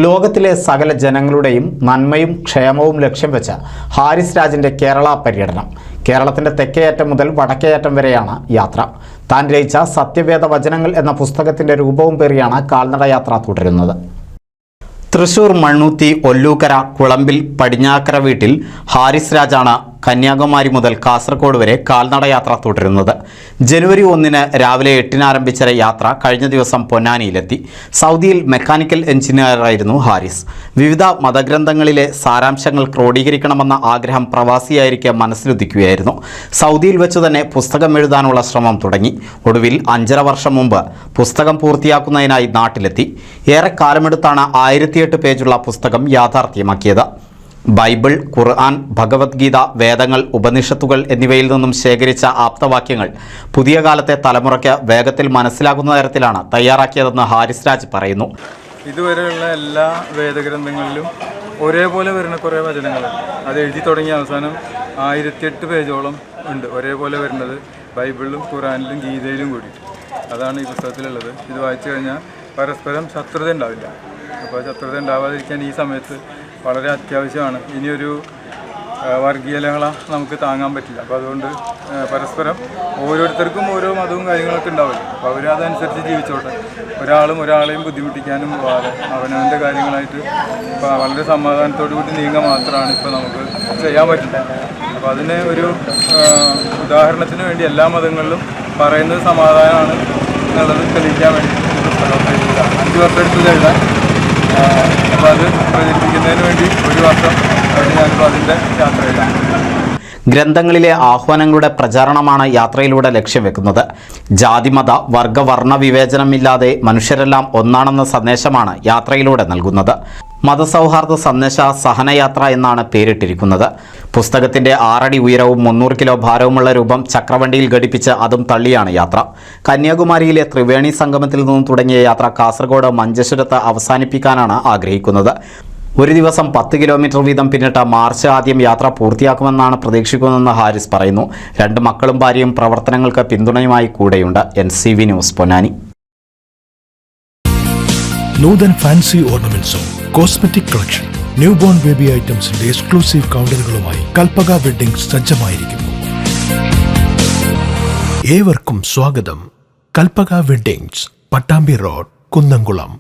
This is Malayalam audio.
ലോകത്തിലെ സകല ജനങ്ങളുടെയും നന്മയും ക്ഷേമവും ലക്ഷ്യം വെച്ച ഹാരിസ് രാജിൻ്റെ കേരള പര്യടനം. കേരളത്തിൻ്റെ തെക്കേയറ്റം മുതൽ വടക്കേയറ്റം വരെയാണ് യാത്ര. താൻ രചിച്ച സത്യവേദ വചനങ്ങൾ എന്ന പുസ്തകത്തിൻ്റെ രൂപവും പേറിയാണ് കാൽനടയാത്ര തുടരുന്നത്. തൃശൂർ മണ്ണൂത്തി ഒല്ലൂക്കര കുളമ്പിൽ പടിഞ്ഞാക്കര വീട്ടിൽ ഹാരിസ് രാജാണ് കന്യാകുമാരി മുതൽ കാസർഗോഡ് വരെ കാൽനടയാത്ര തുടരുന്നത്. ജനുവരി 1 രാവിലെ 8 ആരംഭിച്ച യാത്ര കഴിഞ്ഞ ദിവസം പൊന്നാനിയിലെത്തി. സൗദിയിൽ മെക്കാനിക്കൽ എഞ്ചിനീയറായിരുന്നു ഹാരിസ്. വിവിധ മതഗ്രന്ഥങ്ങളിലെ സാരാംശങ്ങൾ ക്രോഡീകരിക്കണമെന്ന ആഗ്രഹം പ്രവാസിയായിരിക്കെ മനസ്സിലുദിക്കുകയായിരുന്നു. സൗദിയിൽ വെച്ച് തന്നെ പുസ്തകം എഴുതാനുള്ള ശ്രമം തുടങ്ങി. ഒടുവിൽ 5.5 വർഷം മുമ്പ് പുസ്തകം പൂർത്തിയാക്കുന്നതിനായി നാട്ടിലെത്തി. ഏറെ കാലമെടുത്താണ് 1008 പേജുള്ള പുസ്തകം യാഥാർത്ഥ്യമാക്കിയത്. ബൈബിൾ, ഖുർആൻ, ഭഗവത്ഗീത, വേദങ്ങൾ, ഉപനിഷത്തുകൾ എന്നിവയിൽ നിന്നും ശേഖരിച്ച ആപ്തവാക്യങ്ങൾ പുതിയ കാലത്തെ തലമുറയ്ക്ക് വേഗത്തിൽ മനസ്സിലാകുന്ന തരത്തിലാണ് തയ്യാറാക്കിയതെന്ന് ഹാരിസ് രാജ് പറയുന്നു. ഇതുവരെയുള്ള എല്ലാ വേദഗ്രന്ഥങ്ങളിലും ഒരേപോലെ വരുന്ന കുറേ വചനങ്ങളുണ്ട്. അത് എഴുതി തുടങ്ങിയ അവസാനം 1008 പേജോളം ഉണ്ട് ഒരേപോലെ വരുന്നത് ബൈബിളിലും ഖുർആനിലും ഗീതയിലും കൂടിയിട്ട്. അതാണ് ഈ പുസ്തകത്തിലുള്ളത്. ഇത് വായിച്ചു കഴിഞ്ഞാൽ പരസ്പരം ശത്രുത ഉണ്ടാവില്ല. അപ്പോൾ ശത്രുത ഉണ്ടാവാതിരിക്കാൻ ഈ സമയത്ത് വളരെ അത്യാവശ്യമാണ്. ഇനിയൊരു വർഗീയ ലഹള നമുക്ക് താങ്ങാൻ പറ്റില്ല. അപ്പോൾ അതുകൊണ്ട് പരസ്പരം ഓരോരുത്തർക്കും ഓരോ മതവും കാര്യങ്ങളൊക്കെ ഉണ്ടാവില്ല. അപ്പോൾ അവരതനുസരിച്ച് ജീവിച്ചോട്ടെ. ഒരാളും ഒരാളെയും ബുദ്ധിമുട്ടിക്കാനും പോകാതെ അവനവൻ്റെ കാര്യങ്ങളായിട്ട് ഇപ്പോൾ വളരെ സമാധാനത്തോടു കൂടി നീങ്ങുക മാത്രമാണ് ഇപ്പോൾ നമുക്ക് ചെയ്യാൻ പറ്റുന്നത്. അപ്പോൾ അതിന് ഒരു ഉദാഹരണത്തിന് വേണ്ടി എല്ലാ മതങ്ങളിലും പറയുന്നത് സമാധാനമാണ് എന്നുള്ളത് തെളിയിക്കാൻ വേണ്ടി പുസ്തകം എഴുതുക. 5 വർഷം എടുത്തത് എഴുതാൻ. അപ്പോൾ അത് പ്രചരിപ്പിക്കുന്നതിന് വേണ്ടി 1 വർഷം ഞാനിപ്പോൾ അതിൻ്റെ യാത്രയിലാണ്. ഗ്രന്ഥങ്ങളിലെ ആഹ്വാനങ്ങളുടെ പ്രചാരണമാണ് യാത്രയിലൂടെ ലക്ഷ്യം വെക്കുന്നത്. ജാതിമത വർഗ വർണ്ണ വിവേചനമില്ലാതെ മനുഷ്യരെല്ലാം ഒന്നാണെന്ന സന്ദേശമാണ് യാത്രയിലൂടെ നൽകുന്നത്. മതസൗഹാർദ്ദ സന്ദേശ സഹനയാത്ര എന്നാണ് പേരിട്ടിരിക്കുന്നത്. പുസ്തകത്തിൻ്റെ 6 അടി ഉയരവും 300 കിലോ ഭാരവുമുള്ള രൂപം ചക്രവണ്ടിയിൽ ഘടിപ്പിച്ച് അതും തള്ളിയാണ് യാത്ര. കന്യാകുമാരിയിലെ ത്രിവേണി സംഗമത്തിൽ നിന്നും തുടങ്ങിയ യാത്ര കാസർഗോഡ് മഞ്ചേശ്വരത്ത് അവസാനിപ്പിക്കാനാണ് ആഗ്രഹിക്കുന്നത്. ഒരു ദിവസം 10 കിലോമീറ്റർ വീതം പിന്നിട്ട് മാർച്ച് ആദ്യം യാത്ര പൂർത്തിയാക്കുമെന്നാണ് പ്രതീക്ഷിക്കുന്നതെന്ന് ഹാരിസ് പറയുന്നു. 2 മക്കളും ഭാര്യയും പ്രവർത്തനങ്ങൾക്ക് പിന്തുണയുമായി കൂടെയുണ്ട്. NCV news, Ponnani. Nuthan fancy ഓർണമെന്റ്സും cosmetic collection, new born baby ഐറ്റംസിന്റെ എക്സ്ക്ലൂസീവ് കൗണ്ടറുകളുമായി കൽപ്പക വെഡ്ഡിംഗ്സ് സജ്ജമായിരിക്കുന്നു. ഏവർക്കും സ്വാഗതം. Kalpaka weddings, Pattambi road, Kunnamkulam.